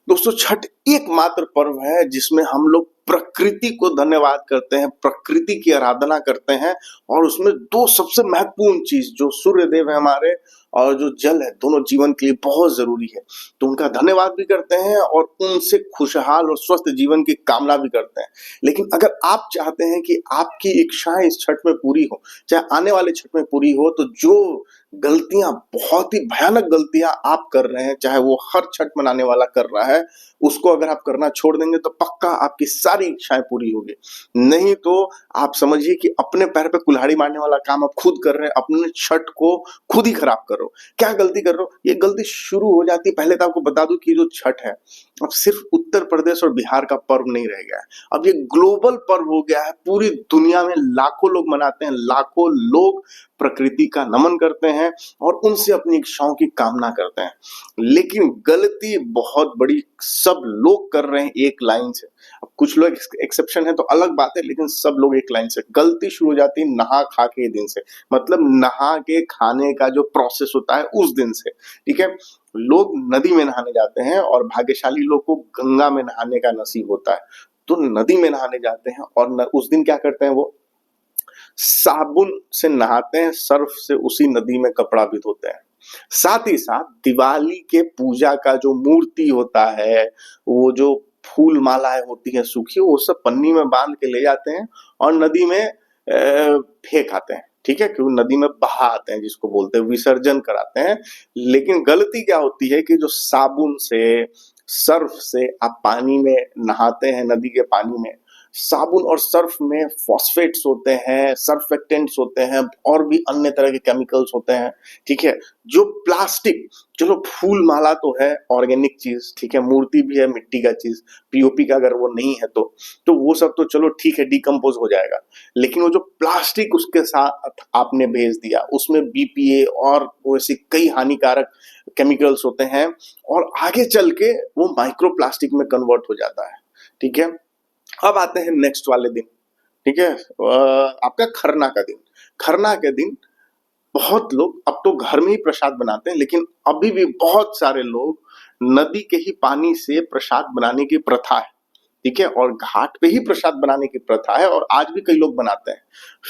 दोस्तों छठ एकमात्र पर्व है जिसमें हम लोग प्रकृति को धन्यवाद करते हैं, प्रकृति की आराधना करते हैं और उसमें दो सबसे महत्वपूर्ण चीज जो सूर्य देव है हमारे और जो जल है दोनों जीवन के लिए बहुत जरूरी है। तो उनका धन्यवाद भी करते हैं और उनसे खुशहाल और स्वस्थ जीवन की कामना भी करते हैं। लेकिन अगर आप चाहते हैं कि आपकी इच्छाएं इस छठ में पूरी हो, चाहे आने वाले छठ में पूरी हो, तो जो गलतियां, बहुत ही भयानक गलतियां आप कर रहे हैं, चाहे वो हर छठ मनाने वाला कर रहा है, उसको अगर आप करना छोड़ देंगे तो पक्का आपकी सारी इच्छाएं पूरी होगी। नहीं तो आप समझिए कि अपने पैर पे कुल्हाड़ी मारने वाला काम आप खुद कर रहे हैं, अपने छठ को खुद ही खराब कर रहे हो। क्या गलती कर रहे हो? ये गलती शुरू हो जाती है, पहले तो आपको बता दूं कि जो छठ है अब सिर्फ उत्तर प्रदेश और बिहार का पर्व नहीं रह गया है, अब ये ग्लोबल पर्व हो गया है। पूरी दुनिया में लाखों लोग मनाते हैं, लाखों लोग प्रकृति का नमन करते हैं और उनसे अपनी इच्छाओं की कामना करते हैं। लेकिन गलती बहुत बड़ी सब लोग कर रहे हैं एक लाइन से। अब कुछ लोग एक्सेप्शन है तो अलग बात है, लेकिन सब लोग एक लाइन से। गलती शुरू हो जाती है नहा खा के दिन से, मतलब नहा के खाने का जो प्रोसेस होता है उस दिन से। ठीक है, लोग नदी में नहाने जाते हैं और भाग्यशाली लोग को गंगा में नहाने का नसीब होता है, तो नदी में नहाने जाते हैं और उस दिन क्या करते हैं, वो साबुन से नहाते हैं, सर्फ से उसी नदी में कपड़ा भी धोते हैं। साथ ही साथ दिवाली के पूजा का जो मूर्ति होता है, वो जो फूल मालाएं होती हैं सूखी, वो सब पन्नी में बांध के ले जाते हैं और नदी में फेंक आते हैं। ठीक है, क्यों? नदी में बहा आते हैं, जिसको बोलते हैं विसर्जन कराते हैं। लेकिन गलती क्या होती है कि जो साबुन से, सर्फ से आप पानी में नहाते हैं, नदी के पानी में, साबुन और सर्फ में फॉस्फेट्स होते हैं, सर्फेक्टेंट्स होते हैं और भी अन्य तरह के केमिकल्स होते हैं। ठीक है, जो प्लास्टिक, चलो फूल माला तो है ऑर्गेनिक चीज, ठीक है, मूर्ति भी है मिट्टी का चीज, पीओपी का अगर वो नहीं है तो वो सब तो चलो ठीक है, डिकम्पोज हो जाएगा। लेकिन वो जो प्लास्टिक उसके साथ आपने भेज दिया, उसमें बीपीए और वैसे कई हानिकारक केमिकल्स होते हैं और आगे चल के वो माइक्रो प्लास्टिक में कन्वर्ट हो जाता है। ठीक है, अब आते हैं नेक्स्ट वाले दिन। ठीक है, आपका खरना का दिन। खरना के दिन बहुत लोग अब तो घर में ही प्रसाद बनाते हैं, लेकिन अभी भी बहुत सारे लोग नदी के ही पानी से प्रसाद बनाने की प्रथा है। ठीक है, और घाट पे ही प्रसाद बनाने की प्रथा है और आज भी कई लोग बनाते हैं।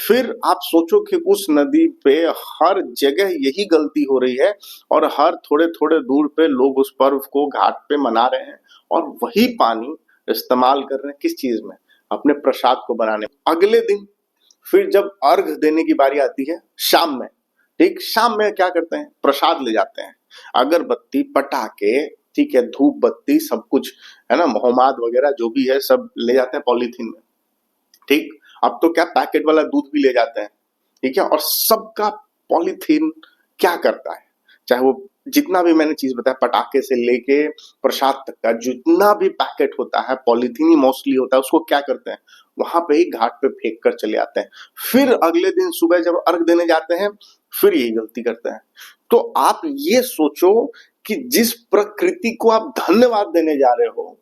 फिर आप सोचो कि उस नदी पे हर जगह यही गलती हो रही है और हर थोड़े थोड़े दूर पे लोग उस पर्व को घाट पे मना रहे हैं और वही पानी इस्तेमाल कर रहे हैं किस चीज में? अपने प्रसाद को बनाने में। अगले दिन फिर जब अर्घ देने की बारी आती है शाम में, ठीक, शाम में क्या करते हैं? प्रसाद ले जाते हैं, अगरबत्ती, पटाखे, ठीक है, धूप बत्ती, सब कुछ है ना, मोहम्मद वगैरह जो भी है सब ले जाते हैं पॉलीथीन में। ठीक, अब तो क्या पैकेट वाला दूध भी ले जाते हैं। ठीक है, और सबका पॉलीथीन क्या करता है, चाहे वो जितना भी मैंने चीज बताया, पटाखे से लेके प्रसाद तक का जितना भी पैकेट होता है पॉलीथीन ही मोस्टली होता है, उसको क्या करते हैं? वहां पे ही घाट पे फेंक कर चले आते हैं। फिर अगले दिन सुबह जब अर्घ देने जाते हैं फिर यही गलती करते हैं। तो आप ये सोचो कि जिस प्रकृति को आप धन्यवाद देने जा रहे हो,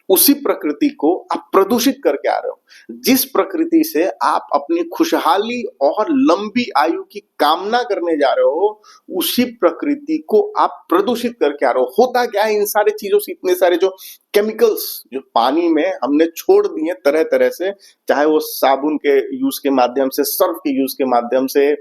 उसी प्रकृति को आप प्रदूषित करके आ रहे हो। जिस प्रकृति से आप अपनी खुशहाली और लंबी आयु की कामना करने जा रहे हो, उसी प्रकृति को आप प्रदूषित करके आ रहे हो। होता क्या है, इन सारे चीजों से इतने सारे जो केमिकल्स जो पानी में हमने छोड़ दिए तरह तरह से, चाहे वो साबुन के यूज के माध्यम से, सर्फ के यूज के माध्यम से,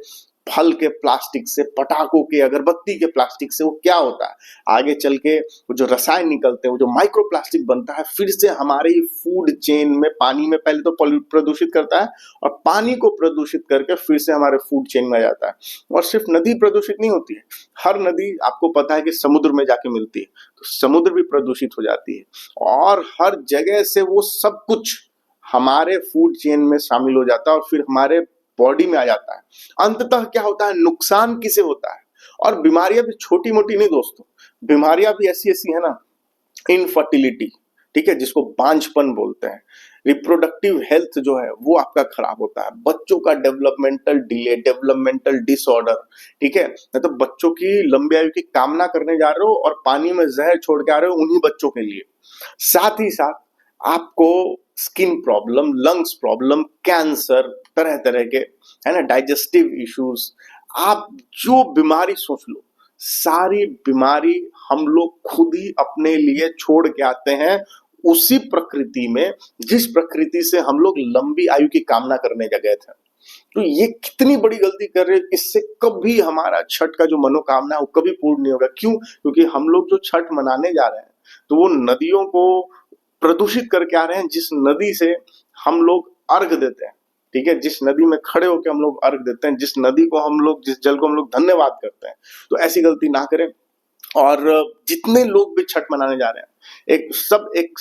फल के प्लास्टिक से, पटाखों के, अगरबत्ती के प्लास्टिक से, वो क्या होता है आगे चल के वो जो रसायन निकलते हैं, वो जो माइक्रो प्लास्टिक बनता है, फिर से हमारे फूड चेन में, पानी में पहले तो प्रदूषित करता है और पानी को प्रदूषित करके फिर से हमारे फूड चेन में जाता है। और सिर्फ नदी प्रदूषित नहीं होती है, हर नदी आपको पता है कि समुद्र में जाके मिलती है, तो समुद्र भी प्रदूषित हो जाती है और हर जगह से वो सब कुछ हमारे फूड चेन में शामिल हो जाता है और फिर हमारे बॉडी में आ जाता है। अंततः क्या होता है, नुकसान किसे होता है? और बीमारियां भी छोटी मोटी नहीं दोस्तों, बीमारियां भी ऐसी ऐसी है ना, इनफर्टिलिटी, ठीक है, जिसको बांझपन बोलते हैं, रिप्रोडक्टिव हेल्थ जो है वो आपका खराब होता है, बच्चों का डेवलपमेंटल डिले, डेवलपमेंटल डिसऑर्डर। ठीक है, तो बच्चों की लंबी आयु की कामना करने जा रहे हो और पानी में जहर छोड़ के आ रहे हो उन्हीं बच्चों के लिए। साथ ही साथ आपको skin problem, lungs problem, cancer, तरह तरह के, है ना, डाइजेस्टिव इश्यूज, आप जो बीमारी सोच लो, सारी बीमारी हम लोग खुद ही अपने लिए छोड़ के आते हैं उसी प्रकृति में जिस प्रकृति से हम लोग लंबी आयु की कामना करने गए थे। तो ये कितनी बड़ी गलती कर रहे हैं, इससे कभी हमारा छठ का जो मनोकामना है वो कभी पूर्ण नहीं होगा। क्यों? क्योंकि हम लोग जो छठ मनाने जा रहे हैं तो वो नदियों को प्रदूषित करके आ रहे हैं, जिस नदी से हम लोग अर्घ देते हैं, ठीक है, जिस नदी में खड़े होकर हम लोग अर्घ देते हैं, जिस नदी को हम लोग, जिस जल को हम लोग धन्यवाद करते हैं। तो ऐसी गलती ना करें। और जितने लोग भी छठ मनाने जा रहे हैं, एक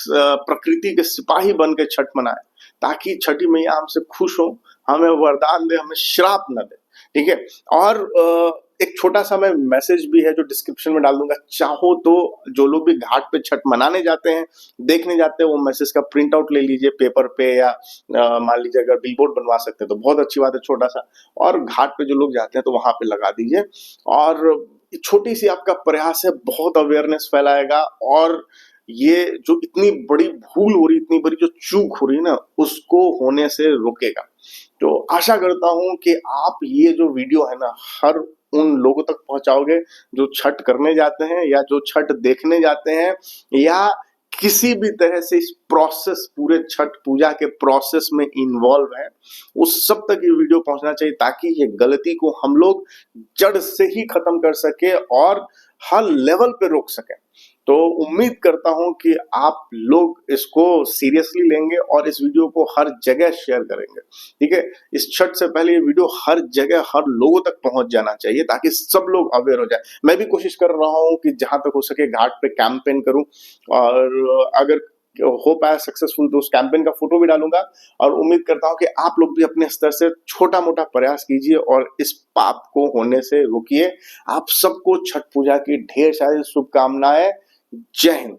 प्रकृति के सिपाही बन के छठ मनाए, ताकि छठी मैया हमसे खुश हो, हमें वरदान दे, हमें श्राप न दे, ठीक है। और एक छोटा सा मैं मैसेज भी है जो डिस्क्रिप्शन में डाल दूंगा, चाहो तो जो लोग भी घाट पे छठ मनाने जाते हैं, देखने जाते हैं, वो मैसेज का प्रिंट आउट ले लीजिए पेपर पे, या मान लीजिए अगर बिलबोर्ड बनवा सकते हैं तो बहुत अच्छी बात है, छोटा सा। और घाट पे जो लोग जाते हैं तो वहां पे लगा दीजिए। और छोटी सी आपका प्रयास है, बहुत अवेयरनेस फैलाएगा, और ये जो इतनी बड़ी भूल हो रही, इतनी बड़ी जो चूक हो रही है ना, उसको होने से रोकेगा। तो आशा करता हूं कि आप ये जो वीडियो है ना, हर उन लोगों तक पहुंचाओगे जो छठ करने जाते हैं, या जो छठ देखने जाते हैं, या किसी भी तरह से इस प्रोसेस, पूरे छठ पूजा के प्रोसेस में इन्वॉल्व है। उस सब तक ये वीडियो पहुंचना चाहिए, ताकि ये गलती को हम लोग जड़ से ही खत्म कर सके और हर लेवल पे रोक सके। तो उम्मीद करता हूं कि आप लोग इसको सीरियसली लेंगे और इस वीडियो को हर जगह शेयर करेंगे, ठीक है। इस छठ से पहले ये वीडियो हर जगह, हर लोगों तक पहुंच जाना चाहिए, ताकि सब लोग अवेयर हो जाए। मैं भी कोशिश कर रहा हूं कि जहां तक हो सके घाट पे कैंपेन करूं, और अगर हो पाया सक्सेसफुल तो उस कैंपेन का फोटो भी डालूंगा। और उम्मीद करता हूं कि आप लोग भी अपने स्तर से छोटा मोटा प्रयास कीजिए और इस पाप को होने से रोकिए। आप सबको छठ पूजा की ढेर सारी शुभकामनाएं। जय हिंद।